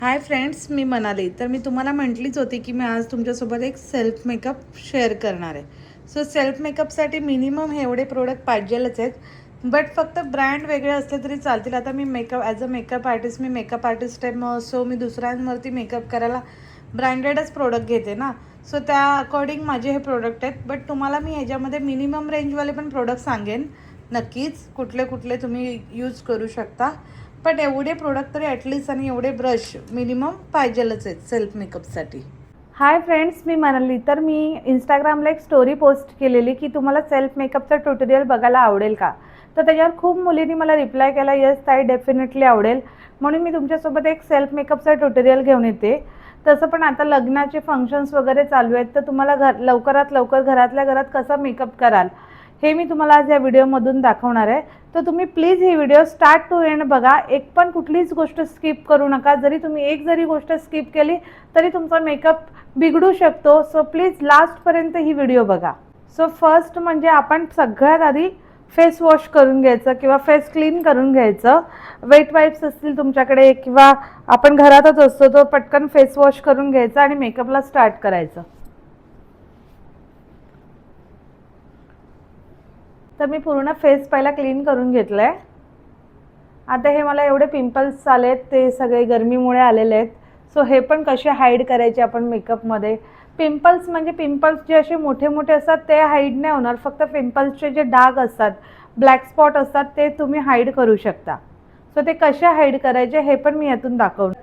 Hi friends, मी मनाली. तर मी तुम्हाला म्हटलीच होती की मी आज तुमच्यासोबत एक सेल्फ मेकअप शेअर करणार आहे. सो सेल्फ मेकअपसाठी मिनिमम हे एवढे प्रोडक्ट पाहिजेलच आहेत. बट फक्त ब्रँड वेगळे असले तरी चालतील. आता मी makeup as a makeup artist, मी मेकअप आर्टिस्ट आहे. सो मी दुसऱ्यांवरती मेकअप करायला ब्रँडेडच प्रोडक्ट घेते ना. सो त्या अकॉर्डिंग माझे हे प्रोडक्ट आहेत. बट तुम्हाला मी ह्याच्यामध्ये मिनिमम रेंजवाले पण प्रोडक्ट सांगेन नक्कीच, कुठले कुठले तुम्ही यूज करू शकता. पण एवढे प्रोडक्ट तरी ॲटलिस्ट आणि एवढे ब्रश मिनिमम पाहिजेलच आहेत सेल्फ मेकअपसाठी. हाय फ्रेंड्स, मी मनाली. तर मी इंस्टाग्रामला एक स्टोरी पोस्ट केलेली की तुम्हाला सेल्फ मेकअपचं ट्युटोरियल बघायला आवडेल का. तर त्याच्यावर खूप मुलींनी मला रिप्लाय केला, येस ताई डेफिनेटली आवडेल. म्हणून मी तुमच्यासोबत एक सेल्फ मेकअपचं ट्युटोरियल घेऊन येते. तसं पण आता लग्नाचे फंक्शन्स वगैरे चालू आहेत, तर तुम्हाला लवकरात लवकर घरातल्या घरात कसा मेकअप कराल हे मी तुम्हाला आज या व्हिडिओमधून दाखवणार आहे. तर तुम्ही प्लीज ही व्हिडिओ स्टार्ट टू एंड बघा. एक पण कुठलीच गोष्ट स्किप करू नका. जरी तुम्ही एक गोष्ट स्किप केली तरी तुमचा मेकअप बिघडू शकतो. सो प्लीज लास्टपर्यंत ही व्हिडिओ बघा. सो फर्स्ट म्हणजे आपण सगळ्यात आधी फेस वॉश करून घ्यायचं किंवा फेस क्लीन करून घ्यायचं. वेट वाईप्स असतील तुमच्याकडे किंवा आपण घरातच असतो तो पटकन फेस वॉश करून घ्यायचा आणि मेकअपला स्टार्ट करायचं. तर मी पूर्ण फेस पहिला क्लीन करून घेतलं आहे. आता हे मला एवढे पिंपल्स आलेत, ते सगळे गरमीमुळे आलेले आहेत. सो हे पण कसे हाईड करायचे आपण मेकअपमध्ये. पिंपल्स म्हणजे पिंपल्स जे असे मोठे मोठे असतात ते हाईड नाही होणार. फक्त पिंपल्सचे जे डाग असतात, ब्लॅक स्पॉट असतात, ते तुम्ही हाईड करू शकता. सो ते कसे हाईड करायचे हे पण मी यातून दाखवणार.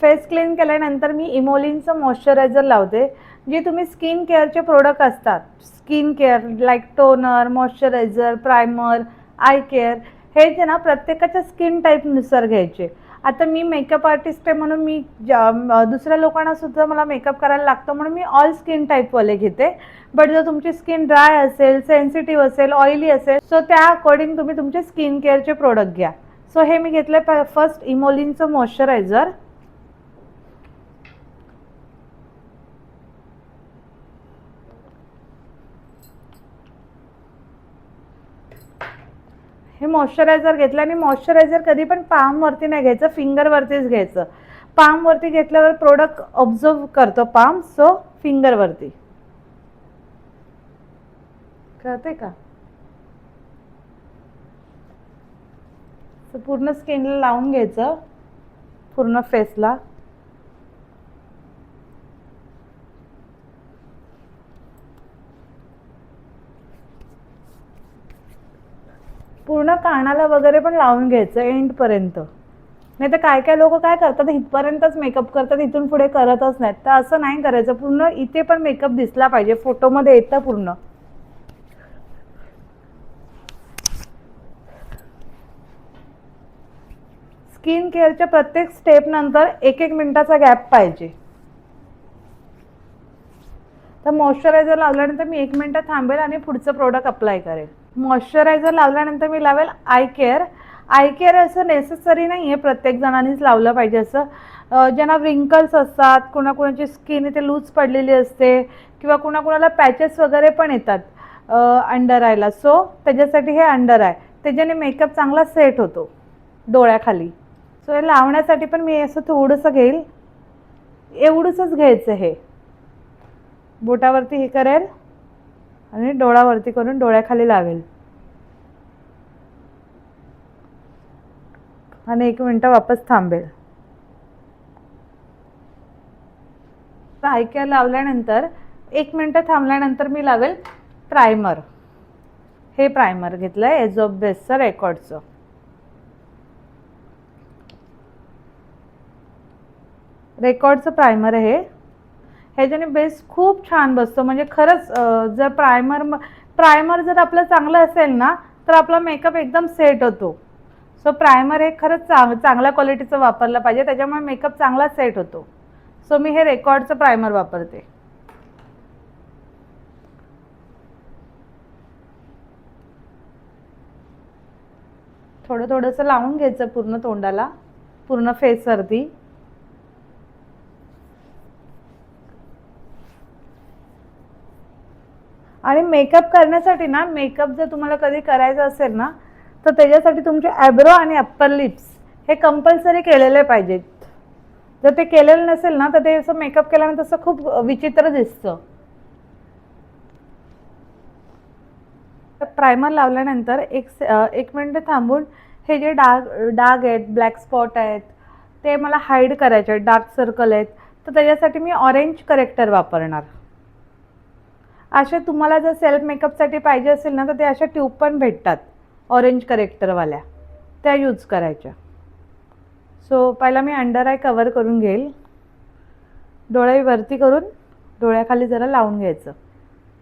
फेस क्लीन केल्यानंतर मी इमोलिनचं मॉइश्चरायझर लावते. जे तुम्ही स्किन केअरचे प्रोडक्ट असतात, skin care like toner, moisturiser, primer, I care, हे जे ना प्रत्येकाच्या स्किन टाईपनुसार घ्यायचे. आता मी मेकअप आर्टिस्ट आहे म्हणून मी दुसऱ्या लोकांनासुद्धा मला मेकअप करायला लागतं म्हणून मी ऑल स्किन टाईपवाले घेते. बट जर तुमची स्किन ड्राय असेल, सेन्सिटिव्ह असेल, ऑइली असेल, सो त्या अकॉर्डिंग तुम्ही तुमचे स्किन केअरचे प्रोडक्ट घ्या. सो हे मी घेतलं फर्स्ट इमोलिनचं मॉइश्चरायझर. हे मॉइश्चरायझर घेतलं आणि मॉइश्चरायझर कधी पण पामवरती नाही घ्यायचं, फिंगरवरतीच घ्यायचं. पामवरती घेतल्यावर प्रोडक्ट ऑब्झर्व करतो पाम, सो फिंगरवरती. कळते का? पूर्ण स्किनला लावून घ्यायचं, पूर्ण फेसला. पूर्ण कानाला वगैरे पण लावून घ्यायचं एंडपर्यंत. नाही तर काय काय लोक काय करतात, इथपर्यंतच मेकअप करतात, इथून पुढे करतच नाहीत. तर असं नाही करायचं. पूर्ण इथे पण मेकअप दिसला पाहिजे, फोटोमध्ये येतं पूर्ण. स्किन केअरच्या प्रत्येक स्टेप नंतर 1-1 मिनिटाचा गॅप पाहिजे. तर मॉइश्चरायझर लावल्यानंतर मी 1 मिनिट थांबेल आणि पुढचं प्रोडक्ट अप्लाय करेल. मॉइश्चरायझर लावल्यानंतर मी लावेल आय केअर. आय केअर असं नेसेसरी नाही आहे प्रत्येक जणांनीच लावलं पाहिजे असं. ज्यांना रिंकल्स असतात, कुणाकुणाची स्किन इथे लूज पडलेली असते किंवा कुणाकुणाला पॅचेस वगैरे पण येतात अंडर आयला. सो त्याच्यासाठी हे अंडर आय, त्याच्याने मेकअप चांगला सेट होतो डोळ्याखाली. सो हे लावण्यासाठी पण मी असं थोडंसं घेईल, एवढंच घ्यायचं. हे बोटावरती हे करेल आणि डोळावरती करून डोळ्याखाली लावेल आणि 1 मिनिट वापस थांबेल. आय केअर लावल्यानंतर 1 मिनिट थांबल्यानंतर मी लावेल प्रायमर. हे प्रायमर घेतलंय एजॉब बेसचं रेकॉर्डचं. रेकॉर्डचं प्रायमर आहे. ह्याच्याने बेस खूप छान बसतो. म्हणजे खरंच जर प्रायमर जर आपलं चांगलं असेल ना तर आपला मेकअप एकदम सेट होतो. सो प्रायमर हे खरंच चांगल्या क्वालिटीचं वापरलं पाहिजे, त्याच्यामुळे मेकअप चांगला सेट होतो. सो मी हे रेकॉर्डचं प्रायमर वापरते. थोडं थोडंसं लावून घ्यायचं पूर्ण तोंडाला, पूर्ण फेसवरती. आणि मेकअप करण्यासाठी ना, मेकअप जर तुम्हाला कधी करायचा असेल ना तर त्याच्यासाठी तुमचे आयब्रो आणि अप्पर लिप्स हे कंपल्सरी केलेले पाहिजेत. जर ते केलेलं नसेल ना तर ते असं मेकअप केल्यानंतर असं खूप विचित्र दिसतं. प्रायमर लावल्यानंतर एक मिनिट थांबून हे जे डाग आहेत, ब्लॅक स्पॉट आहेत, ते मला हाईड करायचे आहेत, डार्क सर्कल आहेत, तर त्याच्यासाठी मी ऑरेंज करेक्टर वापरणार. असे तुम्हाला जर सेल्फ मेकअपसाठी पाहिजे असेल ना तर ते अशा ट्यूब पण भेटतात ऑरेंज करेक्टरवाल्या, त्या यूज करायच्या. सो पहिला मी अंडर आय कवर करून घेईल. डोळे वरती करून डोळ्याखाली जरा लावून घ्यायचं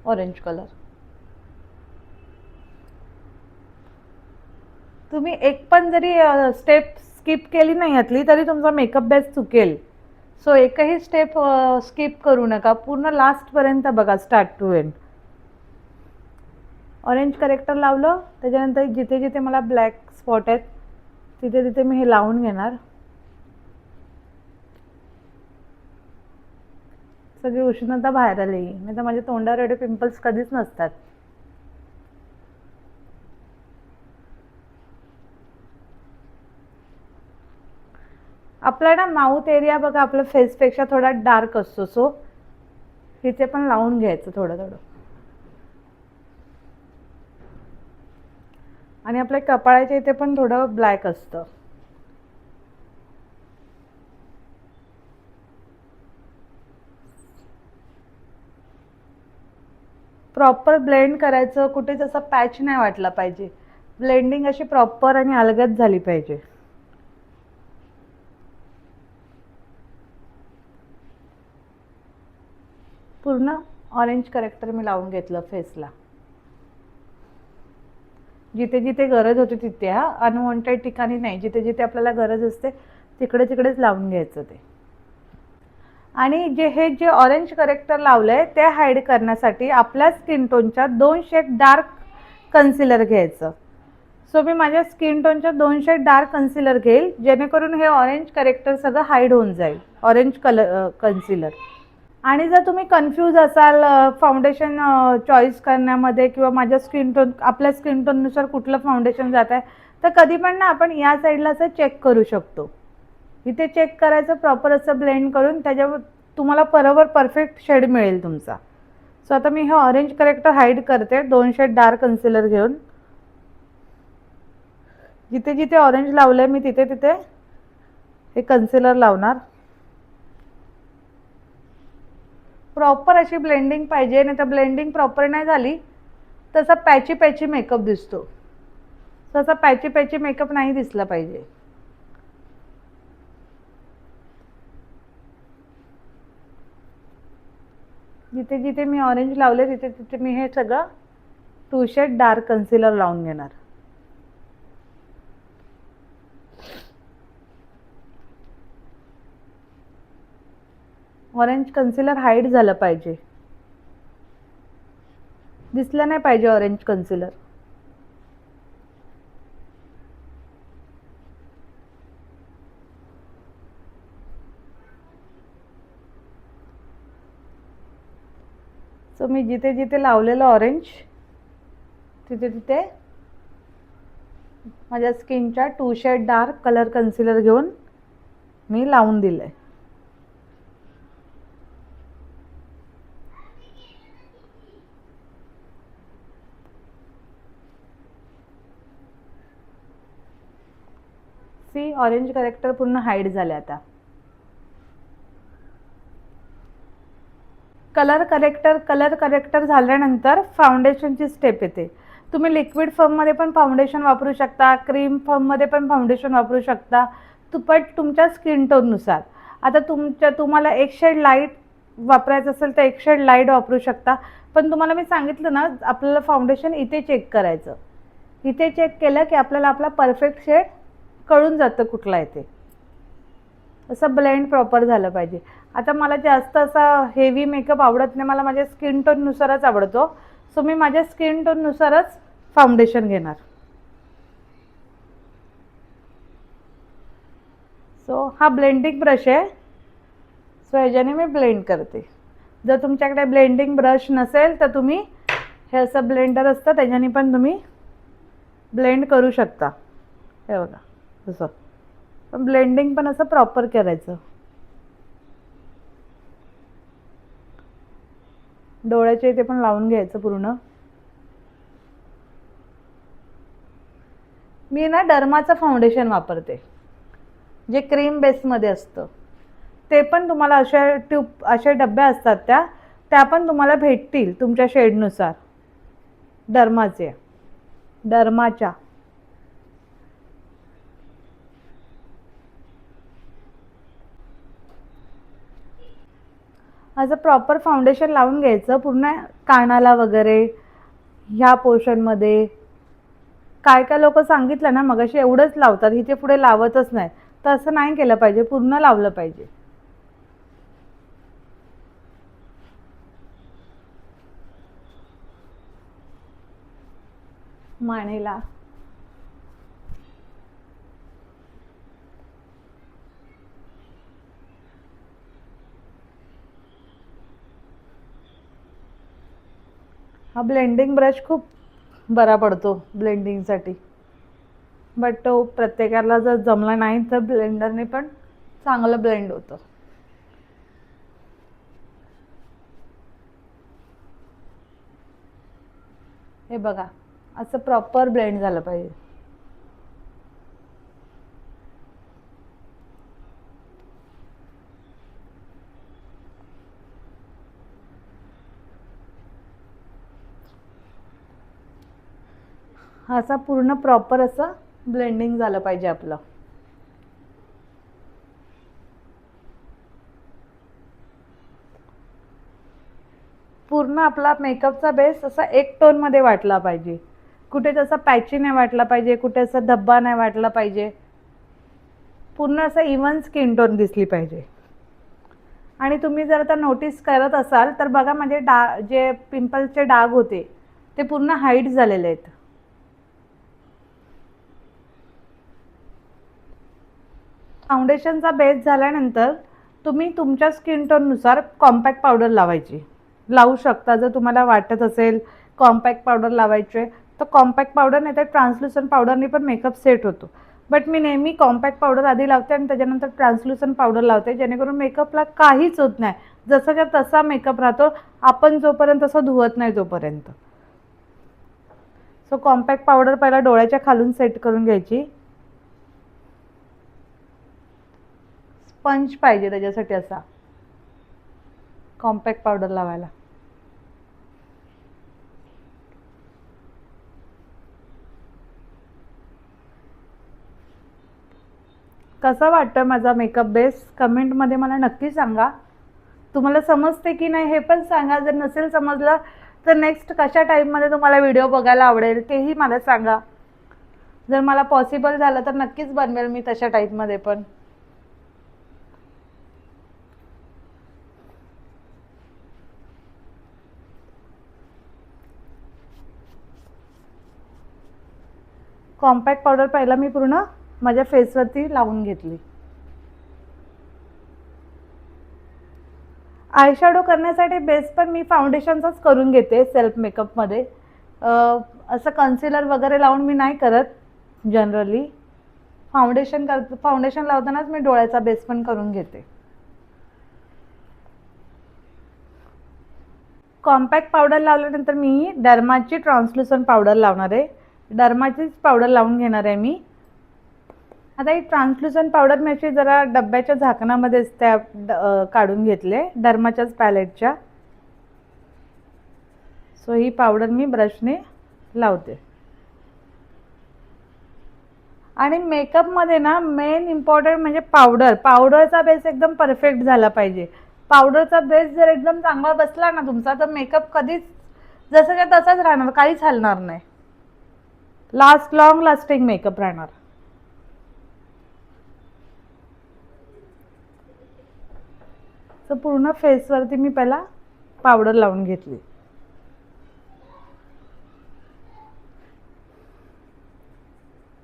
ऑरेंज कलर. तुम्ही एक पण जरी स्टेप स्किप केली नाही यातली तरी तुमचा मेकअप बेस चुकेल. सो एकही स्टेप स्किप करू नका, पूर्ण लास्टपर्यंत बघा, start to end. Orange corrector लावलं, त्याच्यानंतर जिथे जिथे मला ब्लॅक स्पॉट आहेत तिथे तिथे मी हे लावून घेणार. सगळी उष्णता बाहेर आली, नाही तर माझ्या तोंडावर एवढे पिंपल्स कधीच नसतात. आपला ना माउथ एरिया बघा आपल्या फेसपेक्षा थोडा डार्क असतो, सो तिथे पण लावून घ्यायचं थोडं थोडं. आणि आपल्या कपाळाच्या इथे पण थोडं ब्लॅक असतं. प्रॉपर ब्लेंड करायचं, कुठेच असा पॅच नाही वाटला पाहिजे. ब्लेंडिंग अशी प्रॉपर आणि अलगद झाली पाहिजे. पूर्ण ऑरेंज करेक्टर मी लावून घेतलं फेसला. जिथे जिथे गरज होती तिथे, हा अनवॉन्टेड ठिकाणी नाही, जिथे जिथे आपल्याला गरज असते तिकडे तिकडेच लावून घ्यायचं ते. आणि जे ऑरेंज करेक्टर लावलंय ते हाईड करण्यासाठी आपल्या स्किन टोनच्या 2 शेड डार्क कन्सिलर घ्यायचं. सो मी माझ्या स्किन टोनच्या 2 शेड डार्क कन्सिलर घेईल, जेणेकरून हे ऑरेंज करेक्टर सगळं हाईड होऊन जाईल, ऑरेंज कलर कन्सिलर. आणि जर तुम्ही कन्फ्यूज असाल फाउंडेशन चॉईस करण्यामध्ये किंवा माझ्या स्किन टोन आपल्या स्किन टोननुसार कुठलं फाउंडेशन जात आहे, तर कधी पण ना आपण या साईडला असं चेक करू शकतो. इथे चेक करायचं प्रॉपर असं ब्लेंड करून, त्याच्यावर तुम्हाला बरोबर परफेक्ट शेड मिळेल तुमचा. सो आता मी हे ऑरेंज करेक्टर हाईड करते 2 शेड डार्क कन्सिलर घेऊन. जिथे जिथे ऑरेंज लावलंय मी तिथे तिथे हे कन्सिलर लावणार. प्रॉपर अशी ब्लेंडिंग पाहिजे, नाही तर ब्लेंडिंग प्रॉपर नाही झाली तसा पॅची पॅची मेकअप दिसतो. तसा पॅची पॅची मेकअप नाही दिसला पाहिजे. जिथे जिथे मी ऑरेंज लावले तिथे तिथे मी हे सगळं 2 शेड डार्क कन्सिलर लावून घेणार. ऑरेंज कन्सिलर हाईड झालं पाहिजे, दिसलं नाही पाहिजे ऑरेंज कन्सिलर. सो मी जिथे जिथे लावलेलं ऑरेंज तिथे तिथे माझ्या स्किनच्या 2 शेड डार्क कलर कन्सिलर घेऊन मी लावून दिलंय. सी ऑरेंज करेक्टर पूर्ण हाईड झाले. आता कलर करेक्टर झाल्यानंतर फाउंडेशनची स्टेप येते. तुम्ही लिक्विड फॉर्ममध्ये पण फाउंडेशन वापरू शकता, क्रीम फॉर्ममध्ये पण फाउंडेशन वापरू शकता, पण तुमच्या स्किन टोननुसार. आता तुम्हाला एक शेड लाईट वापरायचं असेल तर एक शेड लाईट वापरू शकता. पण तुम्हाला मी सांगितलं ना, आपल्याला फाउंडेशन इथे चेक करायचं. इथे चेक केलं की आपल्याला आपला परफेक्ट शेड कळून जातं कुठला आहे ते. असं ब्लेंड प्रॉपर झालं पाहिजे. आता मला जास्त असा हेवी मेकअप आवडत नाही, मला माझ्या स्किन टोननुसारच आवडतो. सो मी माझ्या स्किन टोननुसारच फाउंडेशन घेणार. सो हा ब्लेंडिंग ब्रश आहे, सो ह्याच्याने मी ब्लेंड करते. जर तुमच्याकडे ब्लेंडिंग ब्रश नसेल तर तुम्ही हे असं ब्लेंडर असतं त्याच्याने पण तुम्ही ब्लेंड करू शकता. हे बघा तसं, पण ब्लेंडिंग पण असं प्रॉपर करायचं. डोळ्याच्या इथे पण लावून घ्यायचं पूर्ण. मी ना डर्माचं फाउंडेशन वापरते, जे क्रीम बेसमध्ये असतं. ते पण तुम्हाला अशा डब्या असतात त्या पण तुम्हाला भेटतील तुमच्या शेडनुसार. डर्माच्या असं प्रॉपर फाउंडेशन लावून घ्यायचं पूर्ण कानाला वगैरे, ह्या पोर्शनमध्ये. काय काय लोक सांगितलं ना मगाशी एवढंच लावतात, इथे पुढे लावतच नाही. तर असं नाही केलं पाहिजे, पूर्ण लावलं पाहिजे. मानेला हा ब्लेंडिंग ब्रश खूप बरा पडतो ब्लेंडिंगसाठी. बट तो प्रत्येकाला जर जमला नाही तर ब्लेंडरने पण चांगलं ब्लेंड होतं. हे बघा, असं प्रॉपर ब्लेंड झालं पाहिजे. असा पूर्ण प्रॉपर असं ब्लेंडिंग झालं पाहिजे आपलं. पूर्ण आपला मेकअपचा बेस असा एक टोनमध्ये वाटला पाहिजे. कुठे तसा पॅची नाही वाटला पाहिजे, कुठे असा धब्बा नाही वाटला पाहिजे. पूर्ण असं इव्हन स्किन टोन दिसली पाहिजे. आणि तुम्ही जर आता नोटीस करत असाल तर बघा, म्हणजे जे पिंपल्सचे डाग होते ते पूर्ण हाईट झालेले आहेत. फाउंडेशनचा बेस झाल्यानंतर तुम्ही तुमच्या स्किन टोननुसार कॉम्पॅक्ट पावडर लावू शकता. जर तुम्हाला वाटत असेल कॉम्पॅक्ट पावडर लावायचे तर कॉम्पॅक्ट पावडर, नाही तर ट्रान्सल्युसंट पावडरने पण मेकअप सेट होतो. बट मी नेहमी कॉम्पॅक्ट पावडर आधी लावते आणि त्याच्यानंतर ट्रान्सल्युसंट पावडर लावते, जेणेकरून मेकअपला काहीच होत नाही. जसाच्या तसा मेकअप राहतो, आपण जोपर्यंत असं धुवत नाही तोपर्यंत. सो कॉम्पॅक्ट पावडर पहिला डोळ्याच्या खालून सेट करून घ्यायची. स्पंज पाहिजे त्याच्यासाठी असा कॉम्पॅक्ट पावडर लावायला. कसा वाटतं माझा मेकअप बेस कमेंटमध्ये मला नक्की सांगा. तुम्हाला समजते की नाही हे पण सांगा. जर नसेल समजलं तर नेक्स्ट कशा टाईपमध्ये तुम्हाला व्हिडिओ बघायला आवडेल तेही मला सांगा. जर मला पॉसिबल झालं तर नक्कीच बनवेल मी तशा टाईपमध्ये पण. कॉम्पॅक्ट पावडर पहिला मी पूर्ण माझ्या फेसवरती लावून घेतली. आय शॅडो करण्यासाठी बेस पण मी फाउंडेशनचाच करून घेते सेल्फ मेकअपमध्ये. असं कन्सिलर वगैरे लावून मी नाही करत जनरली. फाउंडेशन लावतानाच मी डोळ्याचा बेस पण करून घेते. कॉम्पॅक्ट पावडर लावल्यानंतर मी डर्माची ट्रान्सल्युसंट पावडर लावणार आहे. डर्माचीच पावडर लावून घेणार आहे मी. आता ही ट्रान्सल्युसंट पावडर मी अशी जरा डब्याच्या झाकणामध्येच त्या काढून घेतले डर्माच्याच पॅलेटच्या. सो ही पावडर मी ब्रशने लावते. आणि मेकअपमध्ये ना मेन इम्पॉर्टंट म्हणजे पावडरचा बेस एकदम परफेक्ट झाला पाहिजे. पावडरचा बेस जर एकदम चांगला बसला ना तुमचा तर मेकअप कधीच जसाच्या तसाच राहणार, काहीच हलणार नाही. लॉंग लास्टिंग मेकअप राहणार. तर पूर्ण फेसवरती मी पहिला पावडर लावून घेतली.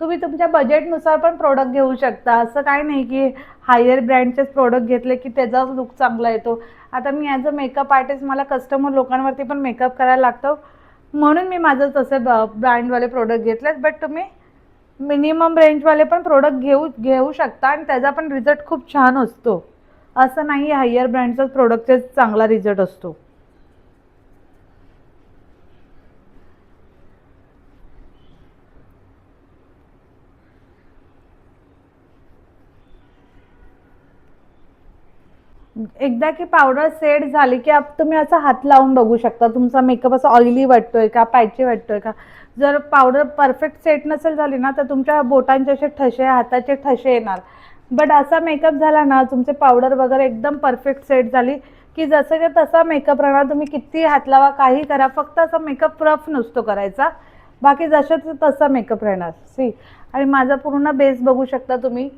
तुम्ही तुमच्या बजेटनुसार पण प्रोडक्ट घेऊ शकता. असं काही नाही की हायर ब्रँडचेच प्रोडक्ट घेतले की त्याचा लुक चांगला येतो. आता मी ॲज अ मेकअप आर्टिस्ट मला कस्टमर लोकांवरती पण मेकअप करायला लागतो, म्हणून मी माझं तसे ब्रँडवाले प्रोडक्ट घेतलेत. बट तुम्ही मिनिमम रेंजवाले पण प्रोडक्ट घेऊ शकता आणि त्याचा पण रिझल्ट खूप छान असतो. असं नाही हायर ब्रँडचाच प्रोडक्टचा चांगला रिझल्ट असतो. एकदा की पावडर सेट झाली की तुम्ही असा हात लावून बघू शकता तुमचा मेकअप असा ऑइली वाटतोय का, पॅची वाटतोय का. जर पावडर परफेक्ट सेट नसेल झाली ना तर तुमच्या बोटांचे असे ठसे, हाताचे ठसे येणार. बट असा मेकअप झाला ना, तुमचे पावडर वगैरे एकदम परफेक्ट सेट झाली की जसं तसा मेकअप राहणार. तुम्ही किती हात लावा, काही करा, फक्त असा मेकअप रफ नसतो करायचा, बाकी जशाच तसा मेकअप राहणार. सी, आणि माझा पूर्ण बेस बघू शकता तुम्ही.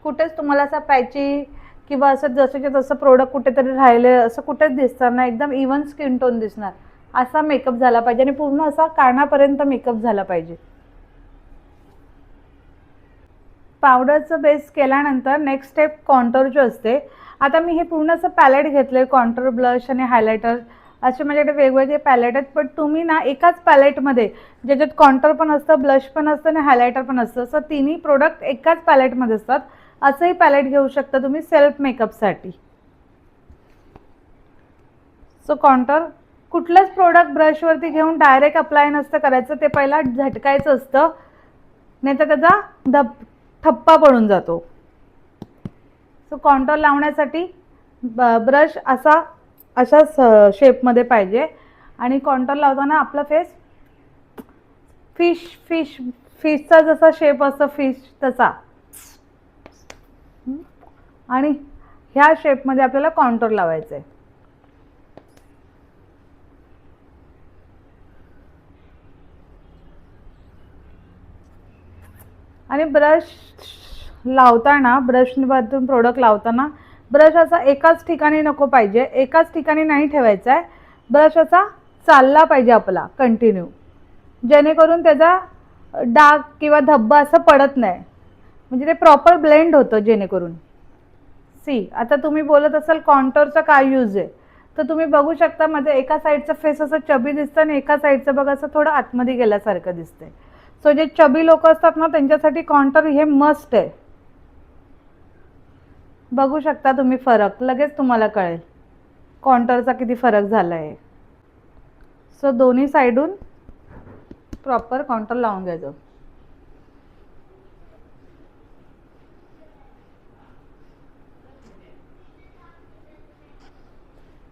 कुठेच तुम्हाला असा पॅची किंवा असं जसं की तसं प्रोडक्ट कुठेतरी राहिले असं कुठेच दिसणार नाही. एकदम इव्हन स्किन टोन दिसणार. असा मेकअप झाला पाहिजे आणि पूर्ण असा कानापर्यंत मेकअप झाला पाहिजे. पावडरचं बेस केल्यानंतर नेक्स्ट स्टेप कॉन्टोरची असते. आता मी हे पूर्ण असं पॅलेट घेतले, कॉन्टोर, ब्लश आणि हायलायटर असे माझ्याकडे वेगवेगळे पॅलेट आहेत. पण तुम्ही ना एकाच पॅलेटमध्ये, ज्याच्यात कॉन्टोर पण असतं, ब्लश पण असतं आणि हायलायटर पण असतं, असं तिन्ही प्रोडक्ट एकाच पॅलेटमध्ये असतात. असंही पॅलेट घेऊ शकता तुम्ही सेल्फ मेकअपसाठी. सो कॉन्टोर कुठलंच प्रोडक्ट ब्रशवरती घेऊन डायरेक्ट अप्लाय नसतं करायचं, ते पहिला झटकायचं असतं, नाही तर त्याचा ठप्पा पडून जातो. सो कॉन्टोर लावण्यासाठी ब्रश अशा शेपमध्ये पाहिजे. आणि कॉन्टोर लावताना आपला फेस फिशचा जसा शेप असतो, फिश तसा, आणि ह्या शेपमध्ये आपल्याला कॉन्टोर लावायचं आहे. आणि ब्रश लावताना, ब्रशमधून प्रोडक्ट लावताना ब्रश असा एकाच ठिकाणी नको पाहिजे, एकाच ठिकाणी नाही ठेवायचा आहे. ब्रश असा चालला पाहिजे आपला कंटिन्यू, जेणेकरून त्याचा डाग किंवा धब्बा असं पडत नाही, म्हणजे ते प्रॉपर ब्लेंड होतं जेणेकरून. सी, आता तुम्ही बोलत असाल कॉन्टोरचा काय यूज आहे, तर तुम्ही बघू शकता माझं एका साईडचं फेस असं चबी दिसतं आणि एका साईडचं बघा असं थोडं आतमध्ये गेल्यासारखं दिसतंय. सो जे चबी लोक असतात ना त्यांच्यासाठी कॉन्टोर हे मस्ट आहे. बघू शकता तुम्ही फरक, लगेच तुम्हाला कळेल कॉन्टोरचा किती फरक झाला आहे. सो दोन्ही साईडून प्रॉपर कॉन्टोर लावून घ्यायचं.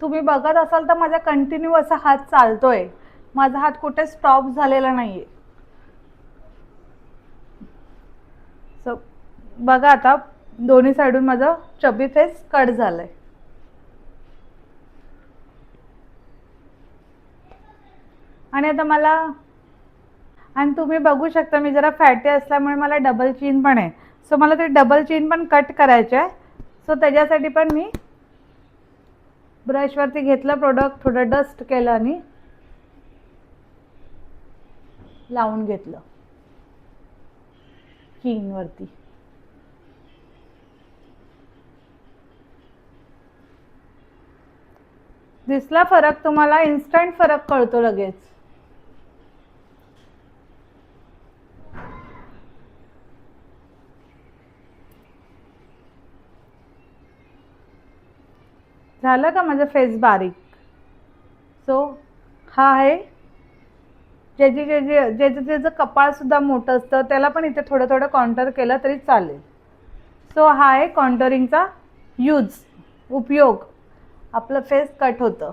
तुम्ही बघत असाल तर माझा कंटिन्यू असा हात चालतोय, माझा हात कुठे स्टॉप झालेला नाहीये. सो बघा आता दोन्ही साईडून माझं चबी फेस कट झालंय. आणि आता आणि तुम्ही बघू शकता मी जरा फॅटी असल्यामुळे मला डबल चीन पण आहे. सो मला ते डबल चीन पण कट करायचे आहे. सो त्याच्यासाठी पण मी ब्रशवरती घेतलं प्रोडक्ट, थोडं डस्ट केलं आणि लावून घेतलं चीनवरती. दिसला फरक तुम्हाला? इन्स्टंट फरक कळतो लगेच. झालं का माझं फेस बारीक? सो हा आहे ज्याचं कपाळ सुद्धा मोठं असतं त्याला पण इथे थोडं थोडं कॉन्टोर केलं तरी चालेल. सो हा आहे कॉन्टोरिंगचा उपयोग. आपलं फेस कट होतं.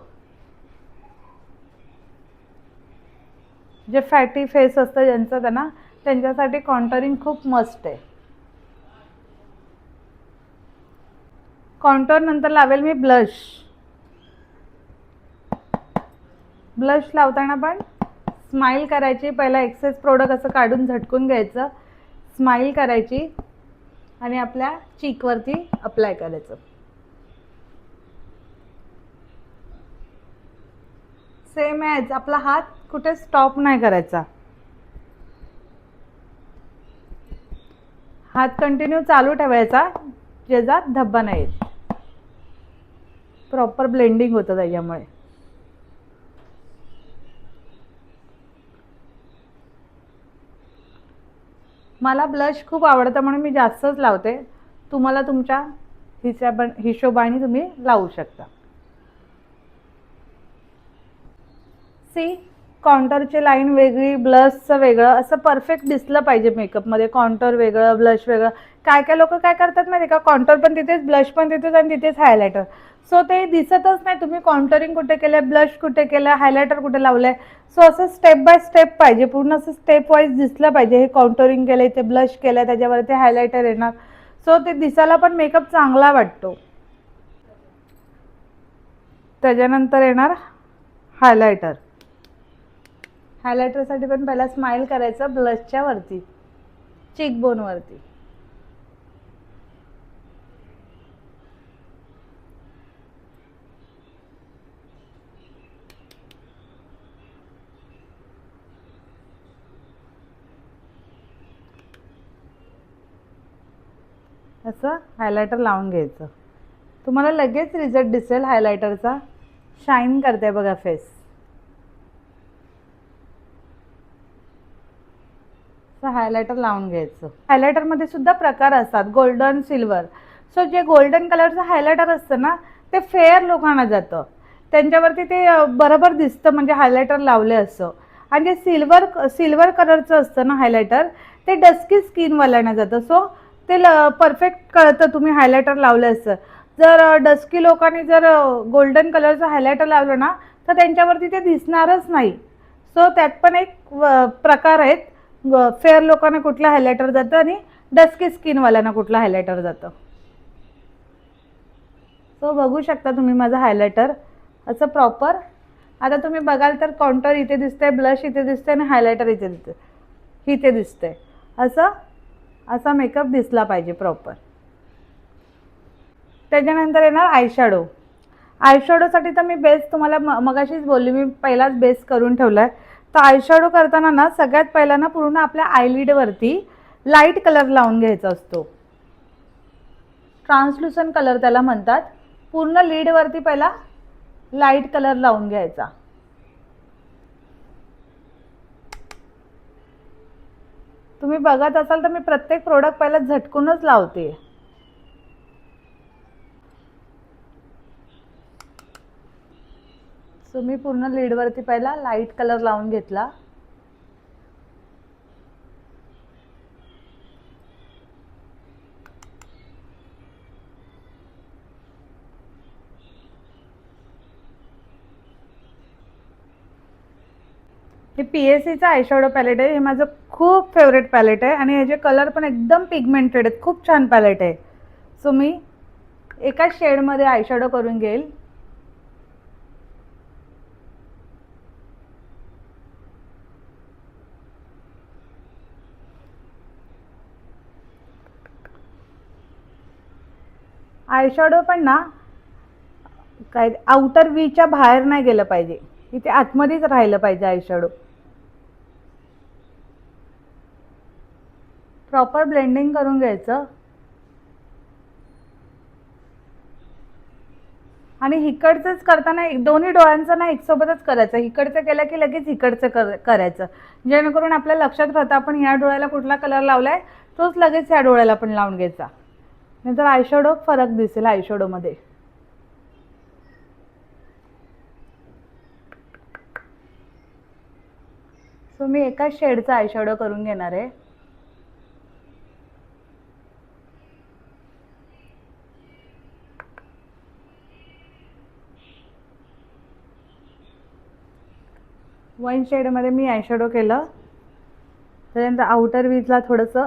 जे फॅटी फेस असतं ज्यांचं त्यांच्यासाठी कॉन्टोरिंग खूप मस्त आहे. कॉन्टोर नंतर लावेल मी ब्लश. ब्लश लावताना पण स्माइल करायची, पहिला एक्सेस प्रोडक्ट असं काढून झटकून घ्यायचं, स्माइल करायची आणि आपल्या चीकवरती अप्लाय करायचं. सेम ॲज आपला हात कुठे स्टॉप नाही करायचा, हात कंटिन्यू चालू ठेवायचा, ज्याचा धब्बा नाही येत. प्रॉपर ब्लेंडिंग होतं त्याच्यामुळे. मला ब्लश खूप आवडतं म्हणून मी जास्तच लावते. तुम्हाला तुमच्या हिशोबाने तुम्ही लावू शकता. सी, कॉन्टरची लाईन वेगळी, ब्लशचं वेगळं, असं परफेक्ट दिसलं पाहिजे मेकअपमध्ये. कॉन्टर वेगळं, ब्लश वेगळं. काय काय लोक काय करतात माहिती का, कॉन्टर पण तिथेच, ब्लश पण तिथेच आणि तिथेच हायलायटर. सो ते दिसतच नाही तुम्ही कॉन्टरिंग कुठे केलंय, ब्लश कुठे केलंय, हायलायटर कुठे लावलंय. सो असं स्टेप बाय स्टेप पाहिजे, पूर्ण असं स्टेप वाईज दिसलं पाहिजे. हे कॉन्टरिंग केलंय, ते ब्लश केलंय, त्याच्यावरती हायलायटर येणार. सो ते दिसायला पण मेकअप चांगला वाटतो. त्याच्यानंतर येणार हायलायटर. हायलायटरसाठी पण पहिला स्माइल करायचं ब्लशच्या वरती, चिकबोन वरती. असं हायलायटर लावून घ्यायचं. तुम्हाला लगेच रिझल्ट दिसेल हायलायटरचा. शाईन करते बघा फेस. हायलायटर लावून घ्यायचं. हायलायटरमध्ये सुद्धा प्रकार असतात, गोल्डन, सिल्वर. सो जे गोल्डन कलरचं हायलायटर असतं ना, ते फेअर लोकांना जातं, त्यांच्यावरती ते बरोबर दिसतं, म्हणजे हायलायटर लावले असं. आणि जे सिल्वर कलरचं असतं ना हायलायटर, ते डस्की स्किनवाल्यांना जातं. सो ते परफेक्ट कळतं तुम्ही हायलायटर लावलं असतं. जर डस्की लोकांनी जर गोल्डन कलरचं हायलायटर लावलं ना, तर त्यांच्यावरती ते दिसणारच नाही. सो त्यात पण एक प्रकार आहेत, फेअर लोकांना कुठलं हायलायटर जातं आणि डस्की स्किनवाल्यांना कुठलं हायलायटर जातं. सो बघू शकता तुम्ही माझं हायलायटर असं प्रॉपर. आता तुम्ही बघाल तर कॉन्टर इथे दिसतंय, ब्लश इथे दिसतंय आणि हायलायटर इथे दिसतंय. असा मेकअप दिसला पाहिजे प्रॉपर. त्याच्यानंतर येणार आयशॅडो. आयशॅडोसाठी तर मी बेस तुम्हाला मगाशीच बोलली, मी पहिलाच बेस करून ठेवलाय. तर आयशॅडो करताना ना, सगळ्यात पहिला ना पूर्ण आपल्या आयलिडवरती लाईट कलर लावून घ्यायचा असतो. ट्रान्सल्युसन कलर त्याला म्हणतात. पूर्ण लीडवरती पहिला लाईट कलर लावून घ्यायचा. तुम्ही बघत असाल तर मी प्रत्येक प्रोडक्ट पहिला झटकूनच लावते. सो मी पूर्ण लीडवरती पहिला लाईट कलर लावून घेतला. हे PSCचं आयशॅडो पॅलेट आहे. हे माझं खूप फेवरेट पॅलेट आहे आणि ह्याचे कलर पण एकदम पिगमेंटेड आहेत. खूप छान पॅलेट आहे. सो मी एकाच शेडमध्ये आयशॅडो करून घेईल. आयशॅडो पण ना काय आउटर व्हीच्या बाहेर नाही गेलं पाहिजे, इथे आतमध्येच राहिलं पाहिजे आयशॅडो. प्रॉपर ब्लेंडिंग करून घ्यायचं. आणि इकडचंच करताना दोन्ही डोळ्यांचं ना एकसोबतच करायचं. इकडचं केलं की लगेच इकडचं करायचं, जेणेकरून आपल्या लक्षात राहतं आपण ह्या डोळ्याला कुठला कलर लावलाय, तोच लगेच ह्या डोळ्याला पण लावून घ्यायचा. नंतर आयशॅडो फरक दिसेल आयशॅडोमध्ये. सो मी एकाच शेडचा आयशॅडो करून घेणार आहे. वाईन शेडमध्ये मी आयशॅडो केलं. त्याच्यानंतर आउटर व्हीजला थोडंसं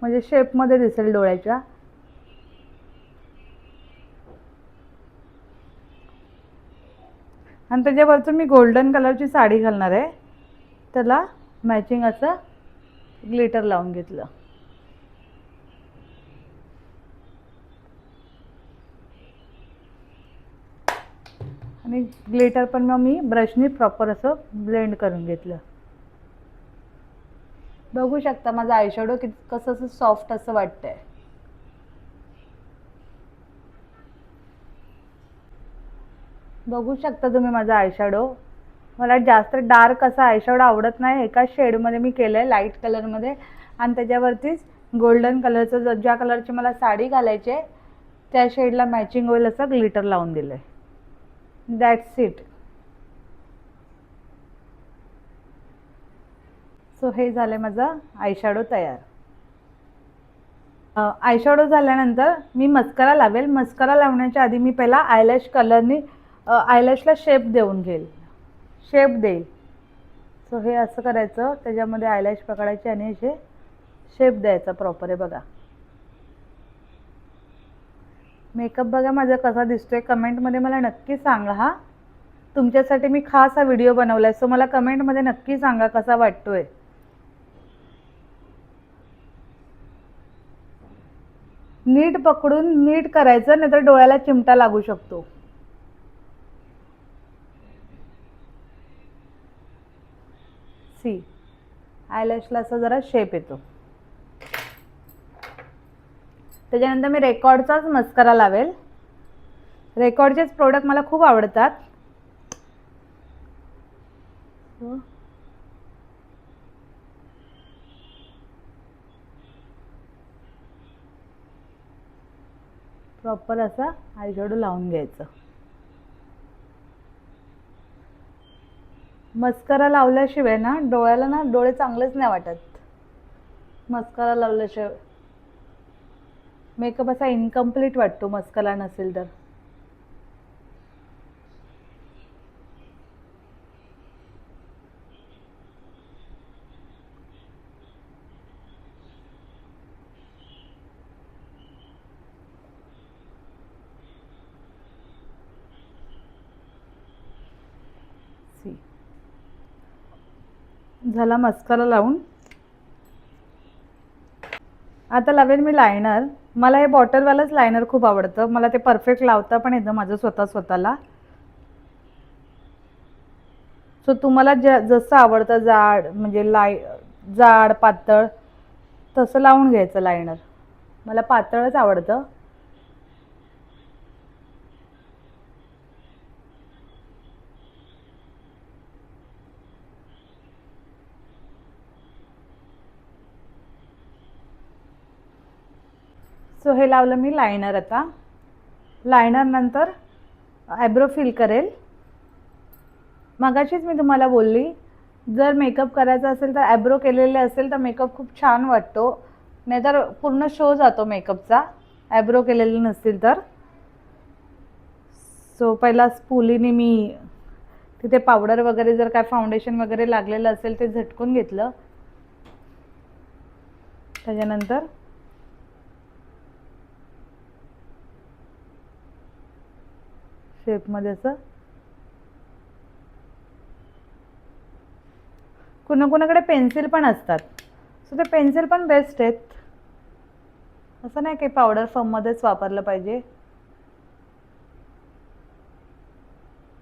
म्हणजे शेपमध्ये दिसेल डोळ्याच्या. आणि त्याच्यावरचं मी गोल्डन कलरची साडी घालणार आहे, त्याला मॅचिंग असं ग्लिटर लावून घेतलं. आणि ग्लिटर पण मग मी ब्रशनी प्रॉपर असं ब्लेंड करून घेतलं. बघू शकता माझं आयशॅडो कसं असं सॉफ्ट असं वाटतंय. बघू शकता तुम्ही माझा आयशॅडो. मला जास्त डार्क असा आयशॅडो आवडत नाही. एका शेडमध्ये मी केलं आहे लाईट कलरमध्ये आणि त्याच्यावरतीच गोल्डन कलरचं ज्या कलरची मला साडी घालायची आहे त्या शेडला मॅचिंग होईल असं ग्लिटर लावून दिलं आहे. That's it. सो हे झालं माझं आयशॅडो तयार. आयशॅडो झाल्यानंतर मी मस्करा लावेल. मस्करा लावण्याच्या आधी मी पहिला आयलॅश कलरनी आयलॅशला शेप देईल. सो हे असं करायचं, त्याच्यामध्ये आयलॅश पकडायचे आणि असे शेप द्यायचा प्रॉपर. आहे बघा. मेकअप बघा माझा कसा दिसतोय, कमेंटमध्ये मला नक्की सांगा. हा तुमच्यासाठी मी खास हा व्हिडिओ बनवलाय, सो मला कमेंटमध्ये नक्की सांगा कसा वाटतोय. नीट पकडून नीट करायचं, नाहीतर डोळ्याला चिमटा लागू शकतो. सी आयलॅशला असा जरा शेप येतो. त्याच्यानंतर मी रेकॉर्डचाच मस्करा लावेल. रेकॉर्डचेच प्रोडक्ट मला खूप आवडतात. प्रॉपर असा आयशॅडो लावून घ्यायचं. मस्करा लावल्याशिवाय ना डोळ्याला ना डोळे चांगलेच नाही वाटत. मस्करा लावल्याशिवाय मेकअप असा इनकम्प्लीट वाटतो मस्करा नसेल तर. झाला मस्करा लावून. आता लावेल मी लायनर. मला हे बॉटलवालंच लायनर खूप आवडतं. मला ते परफेक्ट लावता पण येतं माझं स्वतःला. सो तुम्हाला जसं आवडतं, जाड म्हणजे जाड पातळ तसं लावून घ्यायचं लायनर. मला पातळच आवडतं. सो हे लावलं मी लायनर. आता लायनर नंतर आयब्रो फिल करेल. मगाशीच मी तुम्हाला बोलली, जर मेकअप करायचा असेल तर आयब्रो केलेले असेल तर मेकअप खूप छान वाटतो, नाहीतर पूर्ण शो जातो मेकअपचा आयब्रो केलेले नसतील तर. सो पहिला स्पूलीने मी तिथे पावडर वगैरे जर काय फाउंडेशन वगैरे लागलेलं असेल ते झटकून घेतलं. त्याच्यानंतर शेपमध्ये असं कुणाकुणाकडे पेन्सिल पण असतात, सो ते पेन्सिल पण बेस्ट आहेत. असं नाही काही पावडर फॉर्ममध्येच वापरलं पाहिजे.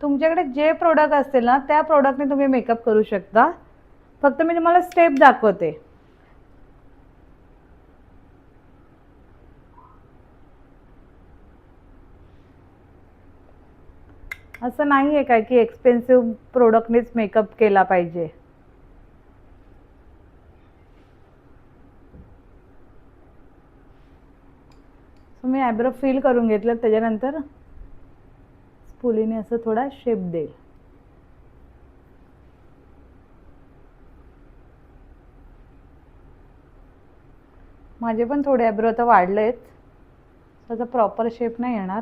तुमच्याकडे जे प्रोडक्ट असतील ना त्या प्रोडक्टने तुम्ही मेकअप करू शकता. फक्त मी तुम्हाला स्टेप दाखवते. असं नाही आहे काय की एक्सपेन्सिव्ह प्रोडक्टनेच मेकअप केला पाहिजे. सो मी आयब्रो फिल करून घेतलं. त्याच्यानंतर स्पूलीने असं थोडा शेप देईल. माझे पण थोडे आयब्रो आता वाढलेत, त्याचा प्रॉपर शेप नाही येणार.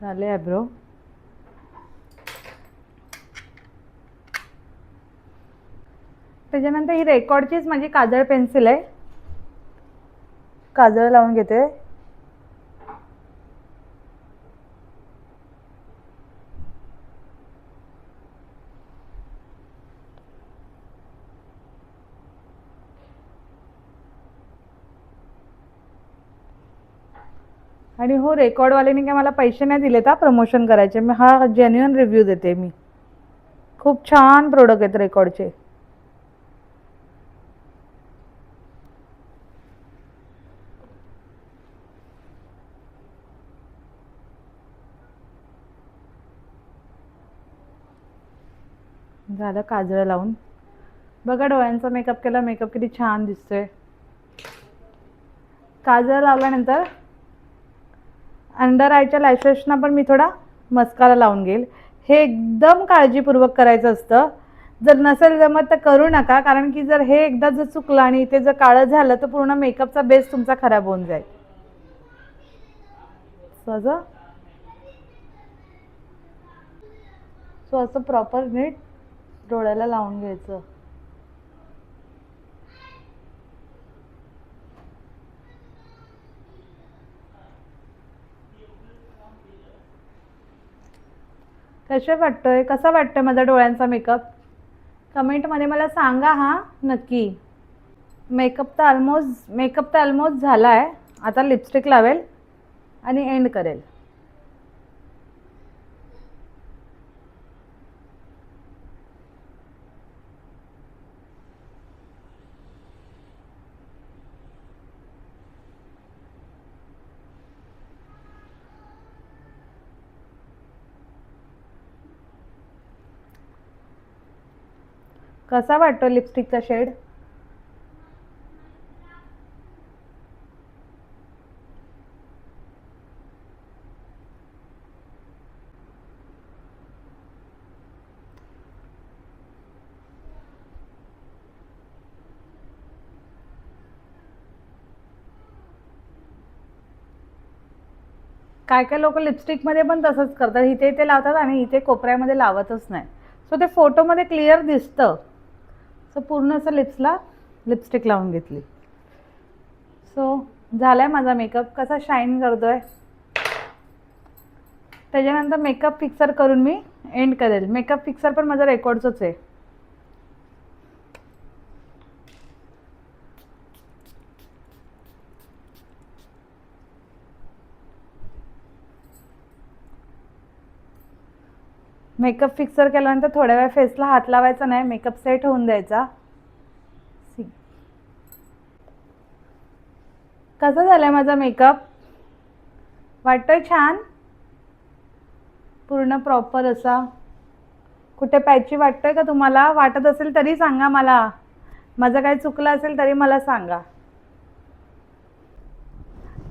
झाले आयब्रो. त्याच्यानंतर ही रेकॉर्डचीच माझी काजळ पेन्सिल आहे. काजळ लावून घेते. आणि हो, रेकॉर्डवाल्याने काय मला पैसे नाही दिलेत हा प्रमोशन करायचे. मी हा जेन्युइन रिव्ह्यू देते. मी खूप छान प्रोडक्ट आहेत रेकॉर्डचे. झालं काजळ लावून. बघा डोळ्यांचा मेकअप केला, मेकअप किती छान दिसतोय. काजळ लावल्यानंतर अंडर आयच्या लॅशेसना पण मी थोडा मस्कारा लावून घेईल. हे एकदम काळजीपूर्वक करायचं असतं. जर नसेल जमत तर करू नका, कारण की जर हे एकदा जर चुकलं आणि ते जर काळं झालं तर पूर्ण मेकअपचा बेस तुमचा खराब होऊन जाईल. सो असं प्रॉपर नीट डोळ्याला लावून घ्यायचं. कसा वाटतोय माझा डोळ्यांचा मेकअप? कमेंटमध्ये मला सांगा हा नक्की. मेकअप तर ऑलमोस्ट झाला आहे. आता लिपस्टिक लावेल आणि एंड करेल. कसा वाटतो लिपस्टिकचा शेड? काय काय लोक लिपस्टिकमध्ये पण तसंच करतात. इथे इथे लावतात आणि इथे कोपऱ्यामध्ये लावतच नाही. सो ते फोटोमध्ये क्लिअर दिसतं. सो पूर्ण असं लिप्सला लिपस्टिक लावून घेतली. सो झालाय माझा मेकअप. कसा शाईन करतोय. त्याच्यानंतर मेकअप फिक्सर करून मी एंड करेल. मेकअप फिक्सर पण माझा रेकॉर्डचंच आहे. मेकअप फिक्सर केल्यानंतर थोड्या वेळ फेसला हात लावायचा नाही, मेकअप सेट होऊन द्यायचा. कसा झालाय माझा मेकअप? वाटतोय छान? पूर्ण प्रॉपर असा. कुठे पॅची वाटतोय का तुम्हाला? वाटत असेल तरी सांगा मला. माझं काही चुकलं असेल तरी मला सांगा.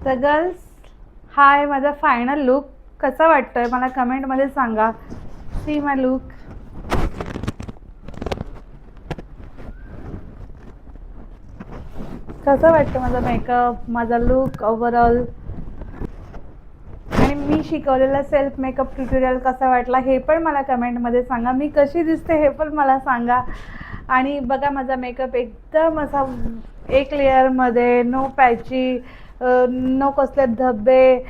तर गर्ल्स, हा आहे माझा फायनल लुक. कसा वाटतोय मला कमेंटमध्ये सांगा. See my look. कसा वाटतं माझा मेकअप, माझा लुक ओव्हरऑल, आणि मी शिकवलेला सेल्फ मेकअप ट्युटोरियल कसा वाटला हे पण मला कमेंटमध्ये सांगा. मी कशी दिसते हे पण मला सांगा. आणि बघा माझा मेकअप एकदम असा एक लेअरमध्ये, नो पॅची, नो कसले धब्बे.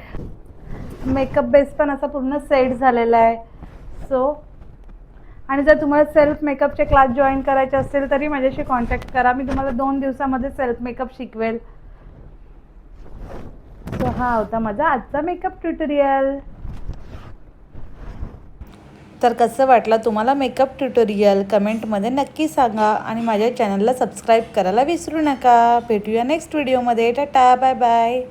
मेकअप बेस पण असा पूर्ण सेट झालेला आहे. सो आणि जर तुम्हाला सेल्फ मेकअपचे क्लास जॉईन करायचे असतील तरी माझ्याशी कॉन्टॅक्ट करा. मी तुम्हाला 2 दिवसामध्ये सेल्फ मेकअप शिकवेल. सो हा होता माझा आजचा मेकअप ट्युटोरियल. तर कसं वाटलं तुम्हाला मेकअप ट्युटोरियल कमेंटमध्ये नक्की सांगा. आणि माझ्या चॅनलला सबस्क्राईब करायला विसरू नका. भेटूया नेक्स्ट व्हिडिओमध्ये. टाटा, बाय बाय.